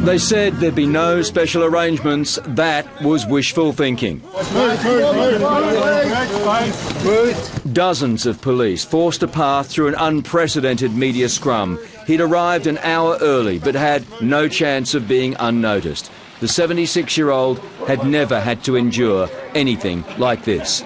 They said there'd be no special arrangements. That was wishful thinking. Dozens of police forced a path through an unprecedented media scrum. He'd arrived an hour early but had no chance of being unnoticed. The 76-year-old had never had to endure anything like this.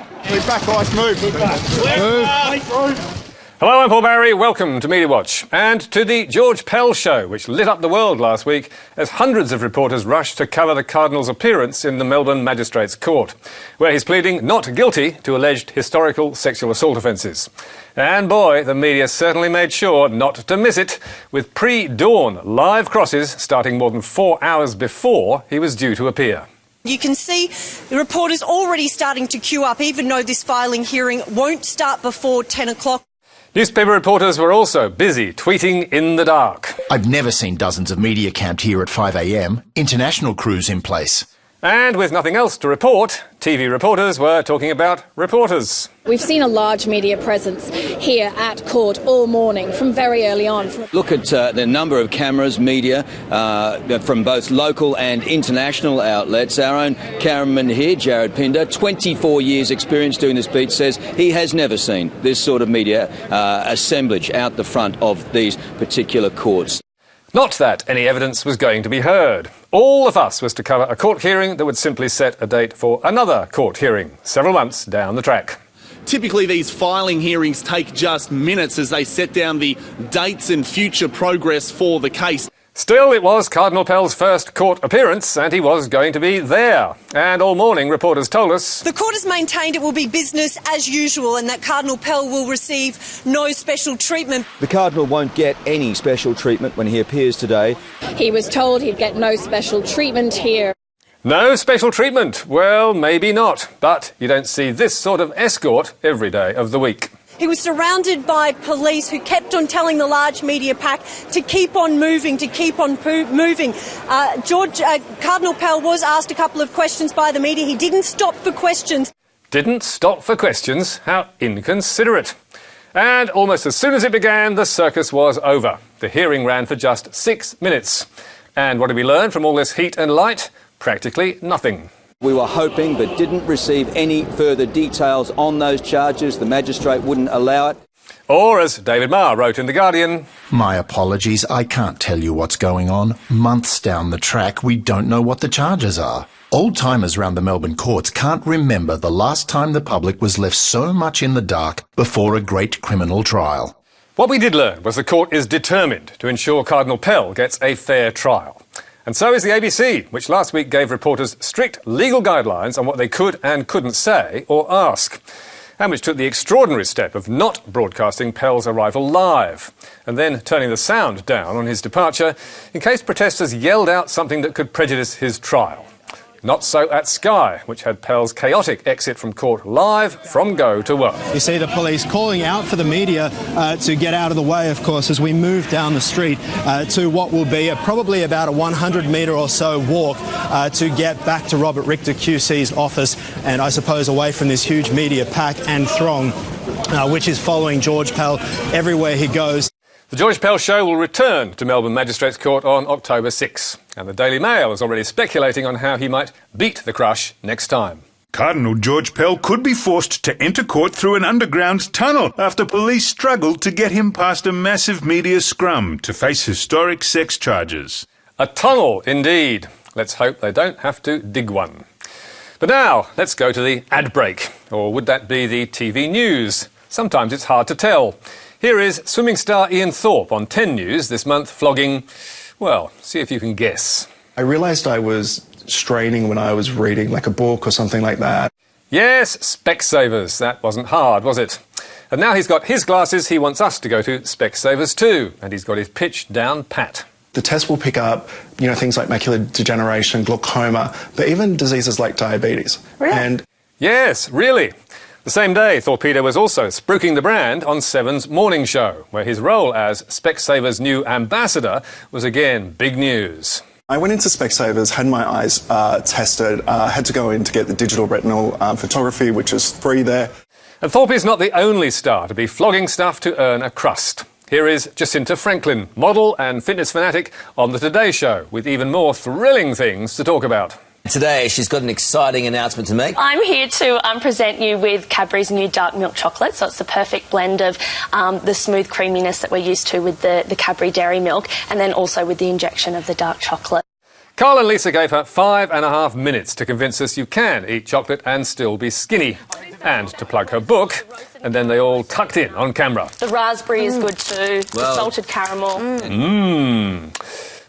Hello, I'm Paul Barry. Welcome to Media Watch and to the George Pell show, which lit up the world last week as hundreds of reporters rushed to cover the Cardinal's appearance in the Melbourne Magistrates Court, where he's pleading not guilty to alleged historical sexual assault offences. And boy, the media certainly made sure not to miss it, with pre-dawn live crosses starting more than 4 hours before he was due to appear. You can see the reporters already starting to queue up, even though this filing hearing won't start before 10 o'clock. Newspaper reporters were also busy tweeting in the dark. I've never seen dozens of media camped here at 5 a.m. International crews in place. And with nothing else to report, TV reporters were talking about reporters. We've seen a large media presence here at court all morning from very early on. Look at the number of cameras, media, from both local and international outlets. Our own cameraman here, Jared Pinder, 24 years experience doing this beat, says he has never seen this sort of media assemblage out the front of these particular courts. Not that any evidence was going to be heard. All of us was to cover a court hearing that would simply set a date for another court hearing several months down the track. Typically, these filing hearings take just minutes as they set down the dates and future progress for the case. Still, it was Cardinal Pell's first court appearance, and he was going to be there. And all morning, reporters told us the court has maintained it will be business as usual and that Cardinal Pell will receive no special treatment. The Cardinal won't get any special treatment when he appears today. He was told he'd get no special treatment here. No special treatment? Well, maybe not. But you don't see this sort of escort every day of the week. He was surrounded by police who kept on telling the large media pack to keep on moving, to keep on moving. Cardinal Pell was asked a couple of questions by the media. He didn't stop for questions. Didn't stop for questions? How inconsiderate. And almost as soon as it began, the circus was over. The hearing ran for just 6 minutes. And what did we learn from all this heat and light? Practically nothing. We were hoping but didn't receive any further details on those charges. The magistrate wouldn't allow it. Or, as David Marr wrote in The Guardian, My apologies, I can't tell you what's going on. Months down the track, we don't know what the charges are. Old-timers round the Melbourne courts can't remember the last time the public was left so much in the dark before a great criminal trial. What we did learn was the court is determined to ensure Cardinal Pell gets a fair trial. And so is the ABC, which last week gave reporters strict legal guidelines on what they could and couldn't say or ask, and which took the extraordinary step of not broadcasting Pell's arrival live, and then turning the sound down on his departure in case protesters yelled out something that could prejudice his trial. Not so at Sky, which had Pell's chaotic exit from court live from go to woe. You see the police calling out for the media to get out of the way, of course, as we move down the street to what will be probably about a 100-metre or so walk to get back to Robert Richter QC's office and, I suppose, away from this huge media pack and throng which is following George Pell everywhere he goes. The George Pell show will return to Melbourne Magistrates Court on October 6, and the Daily Mail is already speculating on how he might beat the crush next time. Cardinal George Pell could be forced to enter court through an underground tunnel after police struggled to get him past a massive media scrum to face historic sex charges. A tunnel, indeed. Let's hope they don't have to dig one. But now, let's go to the ad break. Or would that be the TV news? Sometimes it's hard to tell. Here is swimming star Ian Thorpe on 10 News this month flogging, well, see if you can guess. I realised I was straining when I was reading like a book or something like that. Yes, Specsavers. That wasn't hard, was it? And now he's got his glasses, he wants us to go to Specsavers too, and he's got his pitch down pat. The test will pick up, things like macular degeneration, glaucoma, but even diseases like diabetes. Really? And yes, really. The same day, Thorpedo was also spruiking the brand on Seven's morning show, where his role as Specsavers' new ambassador was again big news. I went into Specsavers, had my eyes tested, had to go in to get the digital retinal photography, which is free there. And Thorpe is not the only star to be flogging stuff to earn a crust. Here is Jacinta Franklin, model and fitness fanatic, on the Today Show, with even more thrilling things to talk about. Today, she's got an exciting announcement to make. I'm here to present you with Cadbury's new dark milk chocolate. So it's the perfect blend of the smooth creaminess that we're used to with the Cadbury dairy milk, and then also with the injection of the dark chocolate. Carl and Lisa gave her 5.5 minutes to convince us you can eat chocolate and still be skinny, and to plug her book, and then they all tucked in on camera. The raspberry is good too, the salted caramel.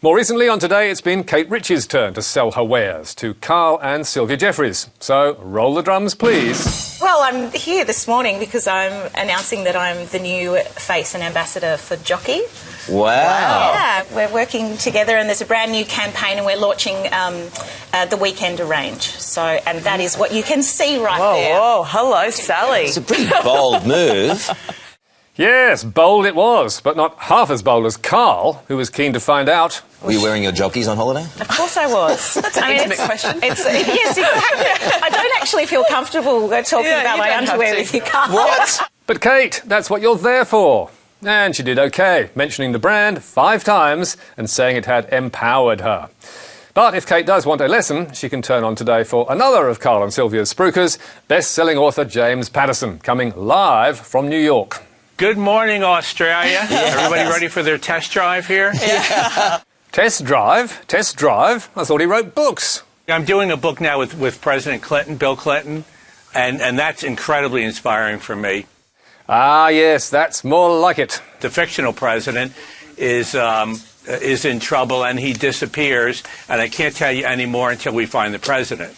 More recently on Today, it's been Kate Ritchie's turn to sell her wares to Carl and Sylvia Jeffreys. So, roll the drums, please. Well, I'm here this morning because I'm announcing that I'm the new face and ambassador for Jockey. Wow. Yeah, we're working together and there's a brand new campaign and we're launching the Weekender range. So, and that is what you can see right there. Whoa, hello, Sally. It's a pretty bold move. Yes, bold it was, but not half as bold as Carl, who was keen to find out. Were you wearing your jockeys on holiday? Of course I was. That's an intimate question. Yes, exactly. I don't actually feel comfortable talking about my underwear with you, Carl. What? But Kate, that's what you're there for. And she did okay, mentioning the brand 5 times and saying it had empowered her. But if Kate does want a lesson, she can turn on Today for another of Carl and Sylvia's spruikers, best-selling author James Patterson, coming live from New York. Good morning, Australia. Everybody ready for their test drive here? Yeah. Test drive? Test drive? I thought he wrote books. I'm doing a book now with President Clinton, Bill Clinton, and that's incredibly inspiring for me. Ah, yes, that's more like it. The fictional president is in trouble and he disappears, and I can't tell you any more until we find the president.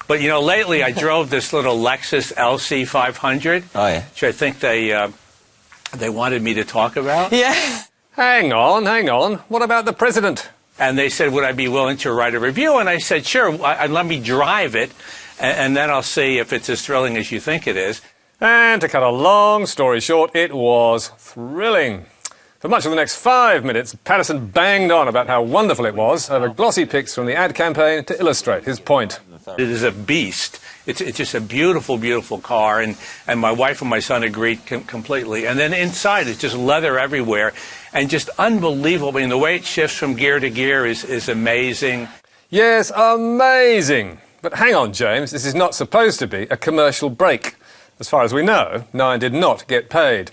But, you know, lately I drove this little Lexus LC 500, which I think they wanted me to talk about. Yeah. Hang on. What about the president? And they said, would I be willing to write a review? And I said, sure, let me drive it, and then I'll see if it's as thrilling as you think it is. And to cut a long story short, it was thrilling. For much of the next 5 minutes, Patterson banged on about how wonderful it was over glossy pics from the ad campaign to illustrate his point. It is a beast. It's just a beautiful, beautiful car, and my wife and my son agreed completely. And then inside, it's just leather everywhere, and just unbelievable. I mean, the way it shifts from gear to gear is amazing. Yes, amazing. But hang on, James, this is not supposed to be a commercial break. As far as we know, Nine did not get paid.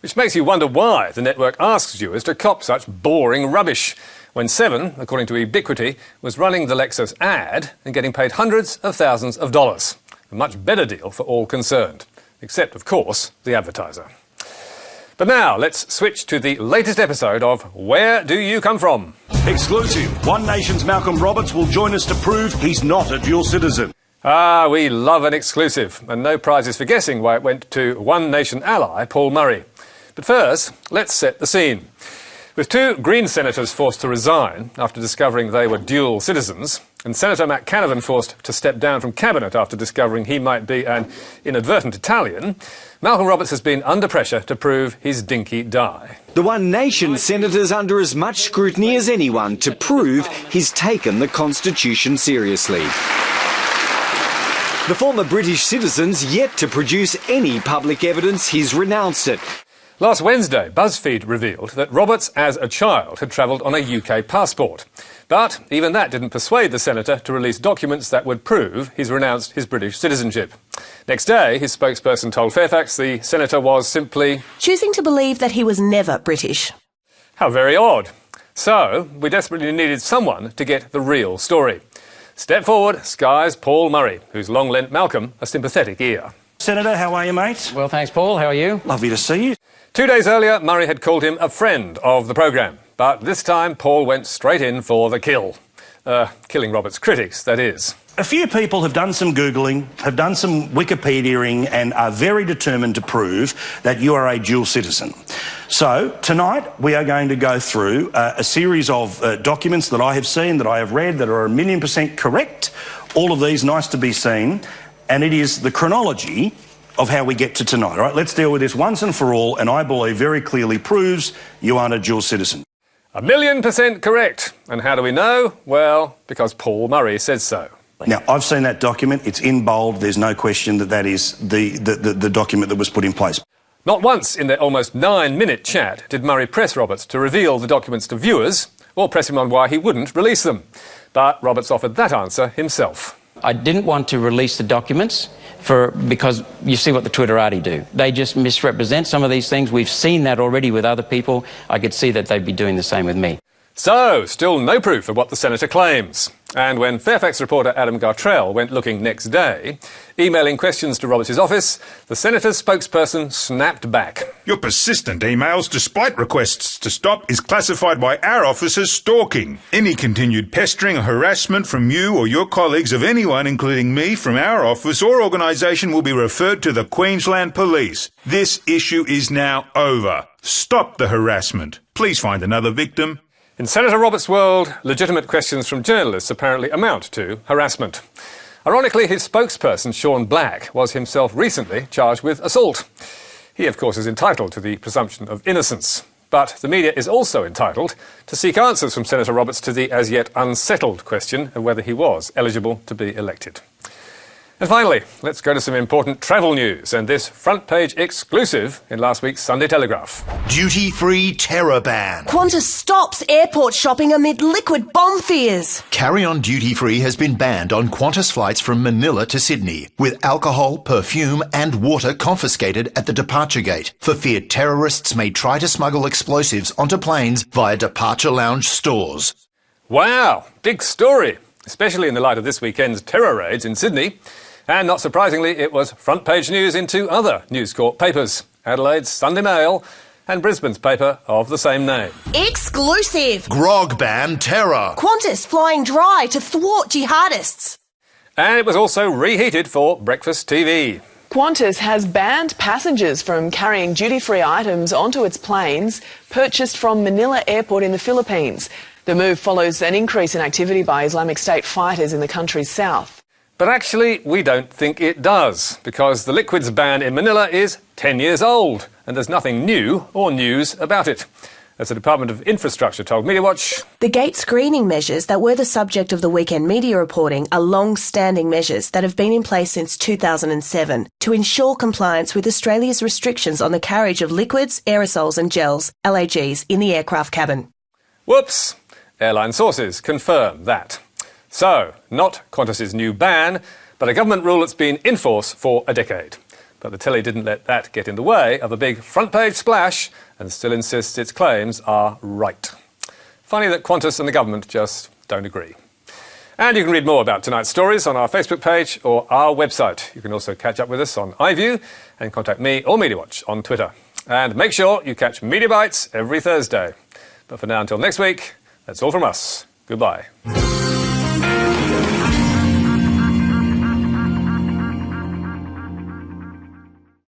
Which makes you wonder why the network asks viewers to cop such boring rubbish, when Seven, according to Ubiquity, was running the Lexus ad and getting paid hundreds of thousands of dollars. A much better deal for all concerned. Except, of course, the advertiser. But now, let's switch to the latest episode of Where Do You Come From? Exclusive. One Nation's Malcolm Roberts will join us to prove he's not a dual citizen. Ah, we love an exclusive, and no prizes for guessing why it went to One Nation ally Paul Murray. But first, let's set the scene. With 2 Green senators forced to resign after discovering they were dual citizens, and Senator Matt Canavan forced to step down from cabinet after discovering he might be an inadvertent Italian, Malcolm Roberts has been under pressure to prove his dinky die. The One Nation senator's under as much scrutiny as anyone to prove he's taken the Constitution seriously. The former British citizen's yet to produce any public evidence he's renounced it. Last Wednesday, BuzzFeed revealed that Roberts, as a child, had travelled on a UK passport. But even that didn't persuade the senator to release documents that would prove he's renounced his British citizenship. Next day, his spokesperson told Fairfax the senator was simply choosing to believe that he was never British. How very odd. So, we desperately needed someone to get the real story. Step forward, Sky's Paul Murray, who's long lent Malcolm a sympathetic ear. Senator, how are you, mate? Well, thanks, Paul. How are you? Lovely to see you. 2 days earlier, Murray had called him a friend of the programme. But this time, Paul went straight in for the kill. Killing Roberts' critics, that is. A few people have done some Googling, have done some Wikipediaing, and are very determined to prove that you are a dual citizen. So, tonight, we are going to go through a series of documents that I have seen, that I have read, that are 1,000,000% correct. All of these nice to be seen. And it is the chronology of how we get to tonight. All right, let's deal with this once and for all, and I believe very clearly proves you aren't a dual citizen. 1,000,000% correct. And how do we know? Well, because Paul Murray says so. Now, I've seen that document. It's in bold. There's no question that that is the document that was put in place. Not once in their almost 9-minute chat did Murray press Roberts to reveal the documents to viewers or press him on why he wouldn't release them. But Roberts offered that answer himself. I didn't want to release the documents because you see what the Twitterati do. They just misrepresent some of these things. We've seen that already with other people. I could see that they'd be doing the same with me. So, still no proof of what the senator claims. And when Fairfax reporter Adam Gartrell went looking next day, emailing questions to Roberts' office, the senator's spokesperson snapped back. Your persistent emails, despite requests to stop, is classified by our office as stalking. Any continued pestering or harassment from you or your colleagues of anyone, including me, from our office or organisation will be referred to the Queensland Police. This issue is now over. Stop the harassment. Please find another victim. In Senator Roberts' world, legitimate questions from journalists apparently amount to harassment. Ironically, his spokesperson, Sean Black, was himself recently charged with assault. He, of course, is entitled to the presumption of innocence. But the media is also entitled to seek answers from Senator Roberts to the as yet unsettled question of whether he was eligible to be elected. And finally, let's go to some important travel news and this front-page exclusive in last week's Sunday Telegraph. Duty-free terror ban. Qantas stops airport shopping amid liquid bomb fears. Carry-on duty-free has been banned on Qantas flights from Manila to Sydney, with alcohol, perfume and water confiscated at the departure gate for fear terrorists may try to smuggle explosives onto planes via departure lounge stores. Wow, big story, especially in the light of this weekend's terror raids in Sydney. And not surprisingly, it was front-page news in two other News Corp papers, Adelaide's Sunday Mail and Brisbane's paper of the same name. Exclusive! Grog ban terror. Qantas flying dry to thwart jihadists. And it was also reheated for breakfast TV. Qantas has banned passengers from carrying duty-free items onto its planes purchased from Manila Airport in the Philippines. The move follows an increase in activity by Islamic State fighters in the country's south. But actually, we don't think it does, because the liquids ban in Manila is 10 years old, and there's nothing new or news about it. As the Department of Infrastructure told Media Watch, the gate screening measures that were the subject of the weekend media reporting are long-standing measures that have been in place since 2007 to ensure compliance with Australia's restrictions on the carriage of liquids, aerosols and gels, LAGs, in the aircraft cabin. Whoops! Airline sources confirm that. So, not Qantas's new ban, but a government rule that's been in force for a decade. But the telly didn't let that get in the way of a big front-page splash and still insists its claims are right. Funny that Qantas and the government just don't agree. And you can read more about tonight's stories on our Facebook page or our website. You can also catch up with us on iView and contact me or Media Watch on Twitter. And make sure you catch Media Bites every Thursday. But for now, until next week, that's all from us. Goodbye.